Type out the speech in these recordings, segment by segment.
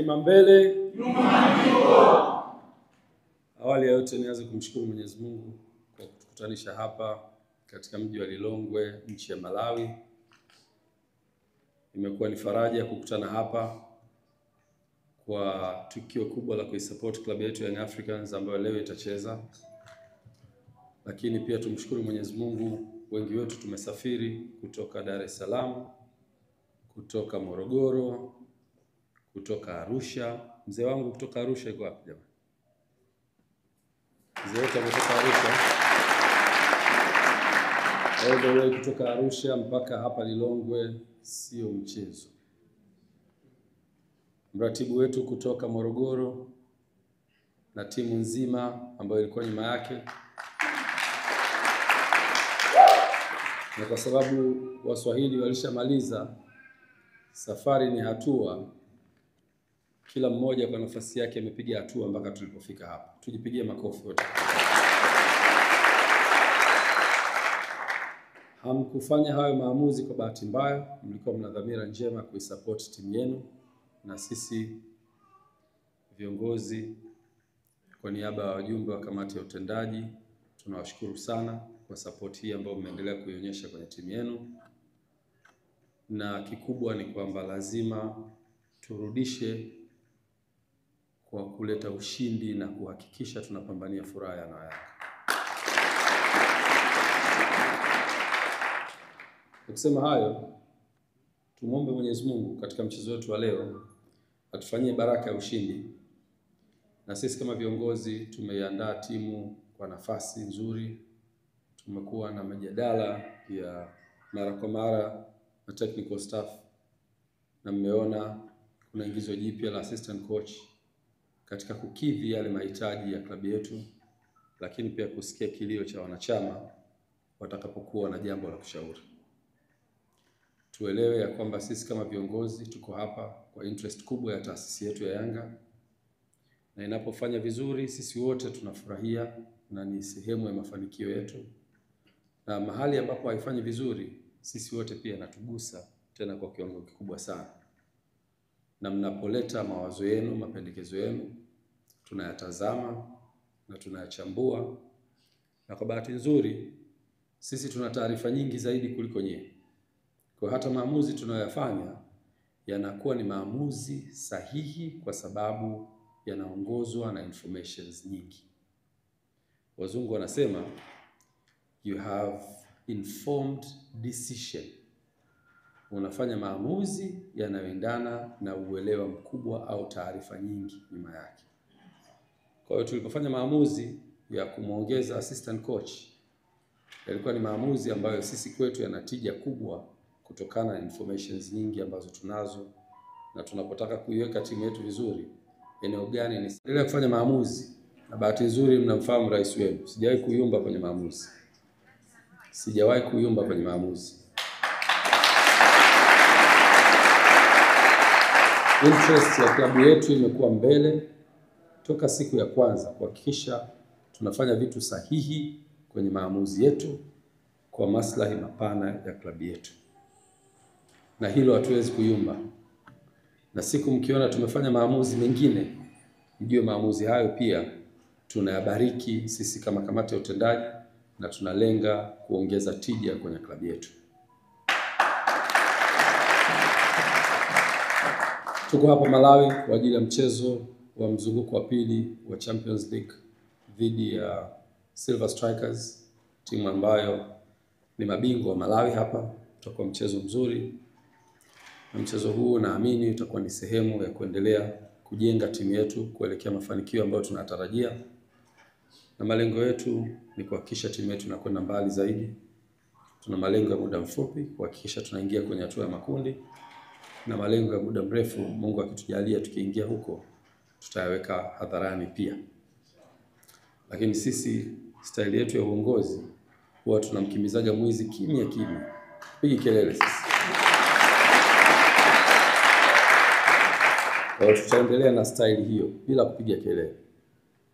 Daima mbele, nyuma nyuma. Awali ya yote nianze kumshukuru Mwenyezi Mungu kwa kutukutanisha hapa katika mji wa Lilongwe, nchi ya Malawi. Imekuwa ni faraja kukutana hapa kwa tukio kubwa la kuisupport club yetu Young Africans ambayo leo itacheza. Lakini pia tumshukuru Mwenyezi Mungu, wengi wetu tumesafiri kutoka Dar es Salaam, kutoka Morogoro, kutoka Arusha. Mzee wangu kutoka Arusha yuko wapi jamani? Mzee wetu kutoka Arusha. All the way kutoka Arusha mpaka hapa Lilongwe sio mchezo. Mratibu wetu kutoka Morogoro na timu nzima ambayo ilikuwa nyuma yake. Na kwa sababu Waswahili walishamaliza safari ni hatua, kila mmoja kwa nafasi yake amepiga hatua mpaka tulipofika hapa. Tujipigie makofi wote. Hamkufanya hayo maamuzi kwa bahati mbaya, mlikuwa mna dhamira njema kuisupport timu yenu, na sisi viongozi kwa niaba ya wajumbe wa kamati ya utendaji tunawashukuru sana kwa support hii ambayo mmeendelea kuionyesha kwenye timu yenu. Na kikubwa ni kwamba lazima turudishe kwa kuleta ushindi na kuhakikisha tunapambania furaha ya Yanga. Kusema hayo, tumuombe Mwenyezi Mungu katika mchezo wetu wa leo atufanyie baraka ya ushindi. Na sisi kama viongozi tumeiandaa timu kwa nafasi nzuri. Tumekuwa na mjadala ya mara kwa mara na technical staff, na mmeona kuna ingizo jipya la assistant coach katika kukidhi yale mahitaji ya klabu yetu, lakini pia kusikia kilio cha wanachama watakapokuwa na jambo la kushauri. Tuelewe ya kwamba sisi kama viongozi tuko hapa kwa interest kubwa ya taasisi yetu ya Yanga, na inapofanya vizuri sisi wote tunafurahia na ni sehemu ya mafanikio yetu, na mahali ambapo haifanyi vizuri sisi wote pia natugusa tena kwa kiwango kikubwa sana. Na mnapoleta mawazo yenu, mapendekezo yenu, tunayatazama na tunayachambua, na kwa bahati nzuri sisi tuna taarifa nyingi zaidi kuliko nyinyi. Kwa hata maamuzi tunayoyafanya yanakuwa ni maamuzi sahihi kwa sababu yanaongozwa na informations nyingi. Wazungu wanasema you have informed decision. Unafanya maamuzi yanayoendana na uelewa mkubwa au taarifa nyingi nyuma yake. Kwa hiyo tulipofanya maamuzi ya kumuongeza assistant coach, yalikuwa ni maamuzi ambayo sisi kwetu yanatija kubwa kutokana na informations nyingi ambazo tunazo, na tunapotaka kuiweka timu yetu vizuri, eneo gani ni endelea kufanya maamuzi. Na bahati nzuri mnamfahamu rais wenu. Sijawahi kuyumba kwenye maamuzi. Sijawahi kuyumba kwenye maamuzi. Interest ya klabu yetu imekuwa mbele toka siku ya kwanza kuhakikisha tunafanya vitu sahihi kwenye maamuzi yetu kwa maslahi mapana ya klabu yetu. Na hilo hatuwezi kuyumba. Na siku mkiona tumefanya maamuzi mengine, mjue maamuzi hayo pia tunayabariki sisi kama kamati ya utendaji, na tunalenga kuongeza tija kwenye klabu yetu. Tuko hapa Malawi kwa ajili ya mchezo wa mzunguko wa pili wa Champions League dhidi ya Silver Strikers, timu ambayo ni mabingwa wa Malawi hapa. Utakuwa mchezo mzuri, na mchezo huu naamini utakuwa ni sehemu ya kuendelea kujenga timu yetu kuelekea mafanikio ambayo tunatarajia. Na malengo yetu ni kuhakikisha timu yetu inakwenda mbali zaidi. Tuna malengo ya muda mfupi kuhakikisha tunaingia kwenye hatua ya makundi, na malengo ya muda mrefu Mungu akitujalia tukiingia huko tutayaweka hadharani pia. Lakini sisi style yetu ya uongozi huwa tunamkimizaga mwizi kimya kimya. Pigi kelele sisi. Kwa tutaendelea na style hiyo bila kupiga kelele.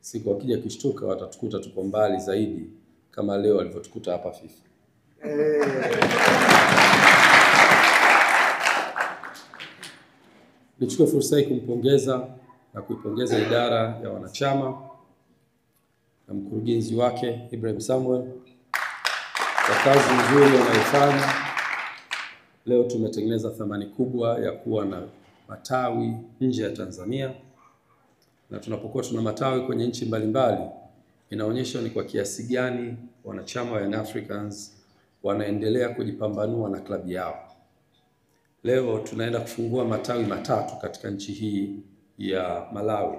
Siku wakija kishtuka watatukuta tuko mbali zaidi kama leo walivyotukuta hapa FIFA. Nichukue fursa hii kumpongeza na kuipongeza idara ya wanachama na mkurugenzi wake Ibrahim Samuel kwa kazi nzuri wanayofanya. Leo tumetengeneza thamani kubwa ya kuwa na matawi nje ya Tanzania, na tunapokuwa tuna matawi kwenye nchi mbalimbali inaonyesha ni kwa kiasi gani wanachama wa Young Africans wanaendelea kujipambanua na klabu yao. Leo tunaenda kufungua matawi 3 katika nchi hii ya Malawi.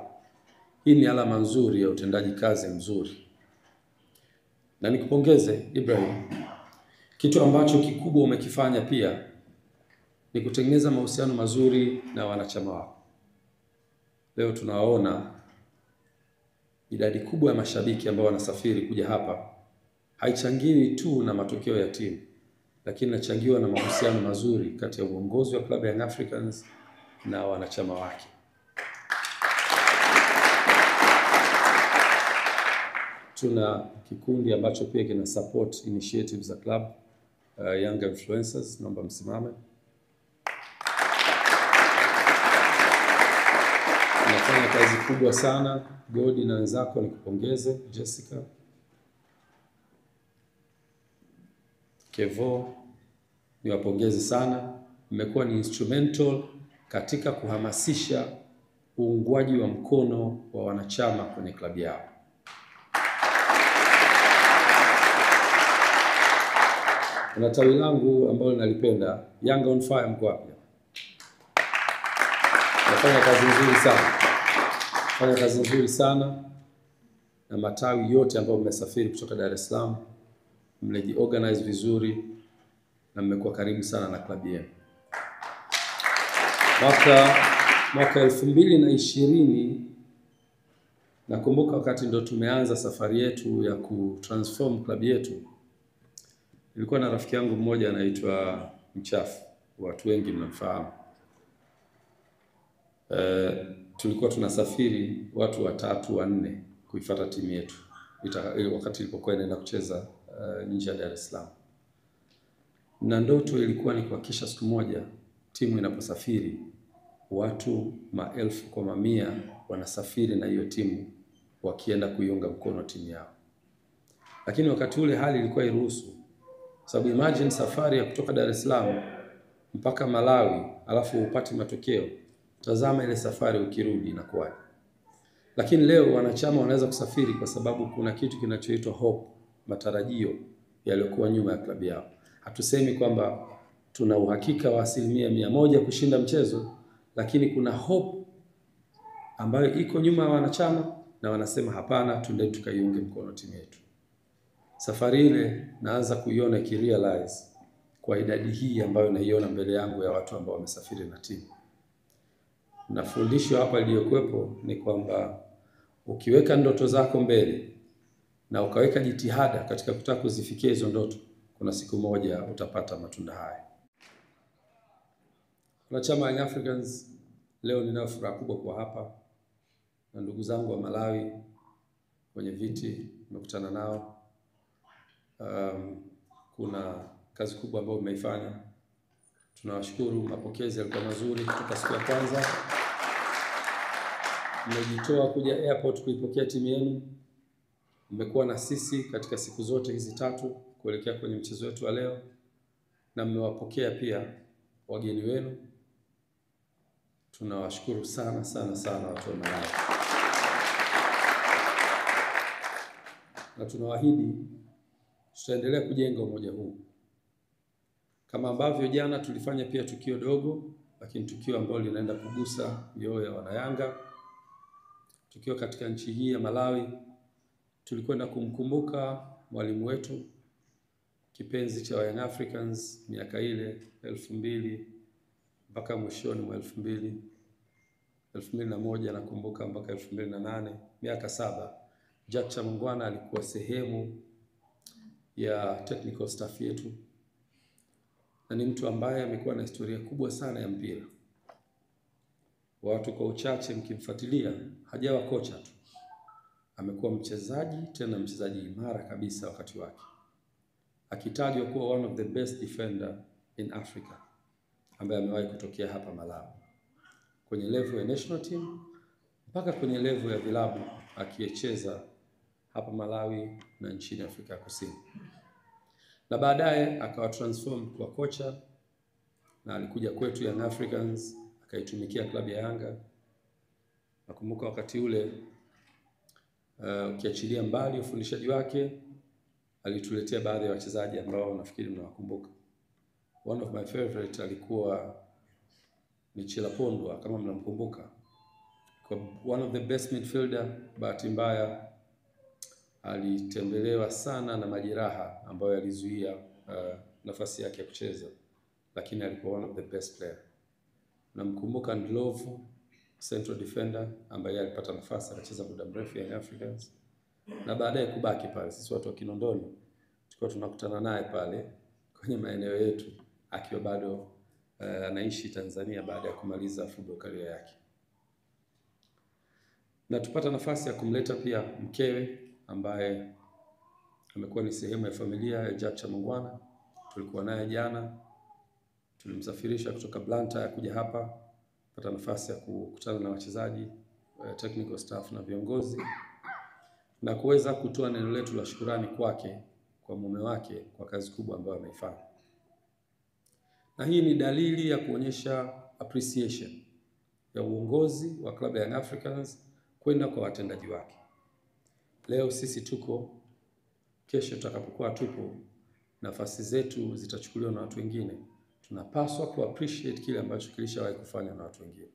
Hii ni alama nzuri ya utendaji kazi mzuri. Na nikupongeze Ibrahim, kitu ambacho kikubwa umekifanya pia ni kutengeneza mahusiano mazuri na wanachama wako. Leo tunawaona idadi kubwa ya mashabiki ambao wanasafiri kuja hapa, haichangiwi tu na matokeo ya timu, lakini inachangiwa na mahusiano mazuri kati ya uongozi wa klabu ya Young Africans na wanachama wake. Tuna kikundi ambacho pia kina support initiatives za club, Young Influencers, naomba msimame. Unafanya kazi kubwa sana, Godi na wenzako, nikupongeze. Jessica, Kevo, niwapongeze sana. Mmekuwa ni instrumental katika kuhamasisha uungwaji wa mkono wa wanachama kwenye klabu yao. Kuna tawi langu ambalo nalipenda, Young on Fire, mko wapi? Nafanya kazi nzuri sana. Fanya kazi nzuri sana na matawi yote ambayo mmesafiri kutoka Dar es Salaam, mmejiorganize vizuri na mmekuwa karibu sana na klabu yenu. Mwaka 2020 nakumbuka wakati ndo tumeanza safari yetu ya kutransform klabu yetu. Nilikuwa na rafiki yangu mmoja anaitwa Mchafu, watu wengi mnamfahamu. Tulikuwa tunasafiri watu 3-4 kuifuata timu yetu wakati ilipokuwa inaenda kucheza nje ya Dar es Salaam. Na ndoto ilikuwa ni kuhakikisha siku moja timu inaposafiri watu maelfu kwa mamia wanasafiri na hiyo timu wakienda kuiunga mkono timu yao. Lakini wakati ule hali ilikuwa iruhusu. Sababu imagine safari ya kutoka Dar es Salaam mpaka Malawi alafu upate matokeo. Tazama ile safari ukirudi inakuwaje. Lakini leo wanachama wanaweza kusafiri kwa sababu kuna kitu kinachoitwa hope, matarajio yaliyokuwa nyuma ya klabu yao. Hatusemi kwamba tuna uhakika wa 100% kushinda mchezo, lakini kuna hope ambayo iko nyuma ya wanachama na wanasema hapana, tuende tukaiunge mkono timu yetu. Safari ile naanza kuiona ikirealize kwa idadi hii ambayo naiona mbele yangu ya watu ambao wamesafiri na timu. Na fundisho hapa iliyokuwepo ni kwamba ukiweka ndoto zako mbele na ukaweka jitihada katika kutaka kuzifikia hizo ndoto, kuna siku moja utapata matunda haya. Wanachama wa Young Africans, leo nina furaha kubwa kwa hapa na ndugu zangu wa Malawi kwenye viti nimekutana nao. Kuna kazi kubwa ambayo mmeifanya. Tunawashukuru, mapokezi yalikuwa mazuri kutoka siku ya kwanza. Mmejitoa kuja airport kuipokea timu yenu. Mmekuwa na sisi katika siku zote hizi 3 kuelekea kwenye mchezo wetu wa leo, na mmewapokea pia wageni wenu. Tunawashukuru sana sana sana watu wa Malawi. Na tunawaahidi tutaendelea kujenga umoja huu. Kama ambavyo jana tulifanya pia tukio dogo, lakini tukio ambalo linaenda kugusa mioyo ya wanayanga. Tukio katika nchi hii ya Malawi, tulikwenda kumkumbuka mwalimu wetu kipenzi cha Young Africans miaka ile 2000 mpaka mwishoni mwa 2001 nakumbuka mpaka 2008, miaka 7. Jack Chamungwana alikuwa sehemu ya technical staff yetu. Na ni mtu ambaye amekuwa na historia kubwa sana ya mpira. Watu kwa uchache mkimfuatilia, hajawa kocha tu. Amekuwa mchezaji, tena mchezaji imara kabisa wakati wake. Akitajwa kuwa one of the best defender in Africa ambaye amewahi kutokea hapa Malawi. kwenye level ya national team mpaka kwenye level ya vilabu, akicheza hapa Malawi na nchini Afrika Kusini, na baadaye akawa transform kwa kocha, na alikuja kwetu Young Africans akaitumikia klabu ya Yanga. Nakumbuka wakati ule ukiachilia mbali ufundishaji wake, alituletea baadhi ya wachezaji ambao nafikiri mnawakumbuka. One of my favorite alikuwa ni Chilapondwa, kama mnamkumbuka, kwa one of the best midfielder. Bahati mbaya alitembelewa sana na majeraha ambayo yalizuia nafasi yake ya kucheza, lakini alikuwa one of the best player. Namkumbuka Ndlovu, central defender, ambaye alipata nafasi akacheza muda mrefu Young Africans na baadaye kubaki pale. Sisi watu wa Kinondoni tulikuwa tunakutana naye pale kwenye maeneo yetu akiwa bado anaishi Tanzania baada ya kumaliza football career yake. Na tupata nafasi ya kumleta pia mkewe ambaye amekuwa ni sehemu ya familia ya Jack Chamongwana. Tulikuwa naye jana, tulimsafirisha kutoka Blantyre kuja hapa, pata nafasi ya kukutana na wachezaji, technical staff na viongozi, na kuweza kutoa neno letu la shukrani kwake, kwa mume wake, kwa kazi kubwa ambayo ameifanya. Na hii ni dalili ya kuonyesha appreciation ya uongozi wa klabu ya Young Africans kwenda kwa watendaji wake. Leo sisi tuko, kesho tutakapokuwa tupo, nafasi zetu zitachukuliwa na watu wengine. Tunapaswa ku appreciate kile ambacho kilishawahi kufanya na watu wengine,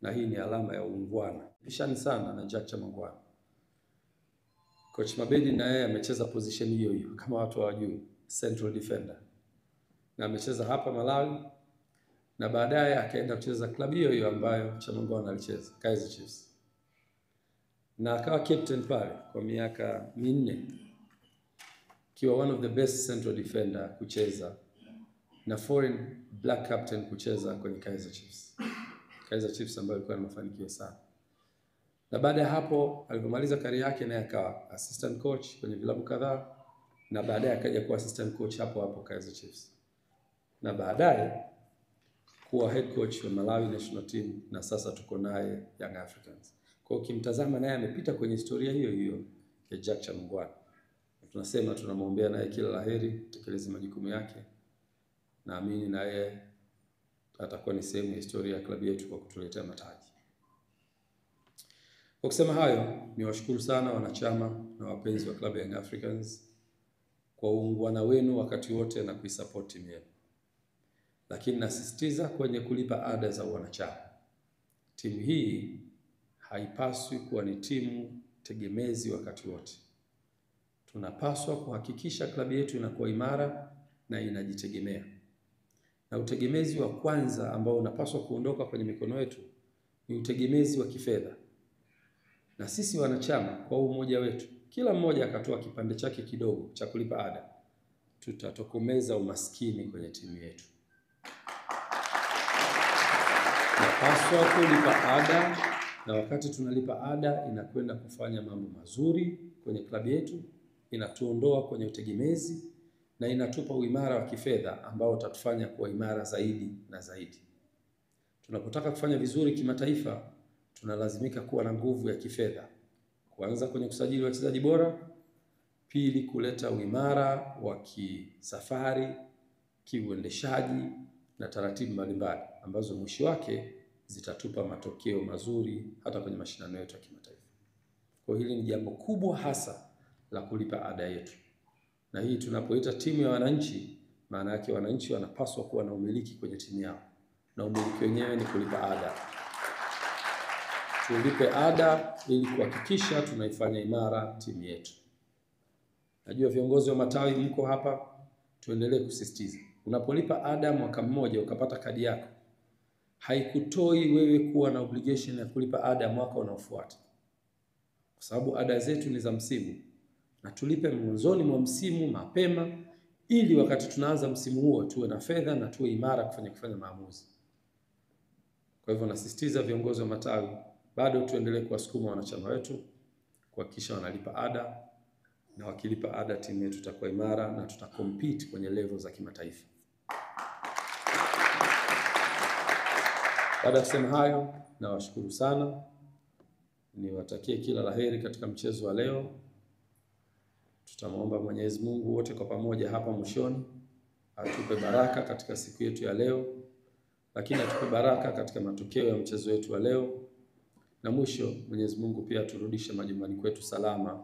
na hii ni alama ya uungwana. Pishani sana na Jack Chamongwana. Coach Mabedi na yeye amecheza position hiyo hiyo, kama watu hawajui, central defender, na amecheza hapa Malawi, na baadaye akaenda kucheza klabu hiyo hiyo ambayo Chamongwana alicheza, Kaizer Chiefs, na akawa captain pale kwa miaka 4, kiwa one of the best central defender kucheza, na foreign black captain kucheza kwenye Kaizer Chiefs. Kaizer Chiefs ambayo ilikuwa na mafanikio sana. Na baada ya hapo alipomaliza career yake, naye akawa assistant coach kwenye vilabu kadhaa, na baadaye akaja kuwa assistant coach hapo hapo Kaizer Chiefs, na baadaye kuwa head coach wa Malawi national team, na sasa tuko naye Young Africans. Kwa ukimtazama naye amepita kwenye historia hiyo hiyo ya Jack Chamongwana. Tunasema tunamwombea naye kila laheri, tekeleze majukumu yake. Naamini naye atakuwa ni sehemu ya historia ya klabu yetu kwa kutuletea mataji. Kwa kusema hayo, niwashukuru sana wanachama na wapenzi wa klabu ya Young Africans kwa uungwana wenu wakati wote na kuisupport timu yenu. Lakini nasisitiza kwenye kulipa ada za wanachama. Timu hii haipaswi kuwa ni timu tegemezi wakati wote. Tunapaswa kuhakikisha klabu yetu inakuwa imara na inajitegemea. Na utegemezi wa kwanza ambao unapaswa kuondoka kwenye mikono yetu ni utegemezi wa kifedha. Na sisi wanachama kwa umoja wetu, kila mmoja akatoa kipande chake kidogo cha kulipa ada, tutatokomeza umaskini kwenye timu yetu. Tunapaswa kulipa ada, na wakati tunalipa ada inakwenda kufanya mambo mazuri kwenye klabu yetu, inatuondoa kwenye utegemezi na inatupa uimara wa kifedha ambao utatufanya kuwa imara zaidi na zaidi. Tunapotaka kufanya vizuri kimataifa, tunalazimika kuwa na nguvu ya kifedha. Kwanza kwenye kusajili wachezaji bora, pili kuleta uimara wa kisafari, kiuendeshaji na taratibu mbalimbali ambazo mwisho wake zitatupa matokeo mazuri hata kwenye mashindano yetu ya kimataifa. Kwa hili ni jambo kubwa hasa la kulipa ada yetu. Na hii tunapoita timu ya wananchi, maana yake wananchi wanapaswa kuwa na umiliki kwenye timu yao. Na umiliki wenyewe ni kulipa ada. Tulipe ada ili kuhakikisha tunaifanya imara timu yetu. Najua viongozi wa matawi mko hapa, tuendelee kusisitiza. Unapolipa ada mwaka mmoja ukapata kadi yako, haikutoi wewe kuwa na obligation ya kulipa ada mwaka unaofuata. Kwa sababu ada zetu ni za msimu. Na tulipe mwanzoni mwa msimu mapema ili wakati tunaanza msimu huo tuwe na fedha na tuwe imara kufanya maamuzi. Kwa hivyo nasisitiza viongozi wa matawi, bado tuendelee kuwasukuma wanachama wetu kuhakikisha wanalipa ada, na wakilipa ada timu yetu itakuwa imara na tutacompete kwenye level za kimataifa. Baada ya kusema hayo, nawashukuru sana, niwatakie kila laheri katika mchezo wa leo. Tutamwomba Mwenyezi Mungu wote kwa pamoja hapa mwishoni atupe baraka katika siku yetu ya leo, lakini atupe baraka katika matokeo ya mchezo wetu wa leo, na mwisho Mwenyezi Mungu pia turudishe majumbani kwetu salama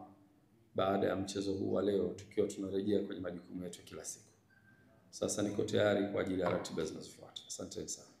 baada ya mchezo huu wa leo, tukiwa tunarejea kwenye majukumu yetu kila siku. Sasa niko tayari kwa ajili ya ratiba zinazofuata. Asante sana.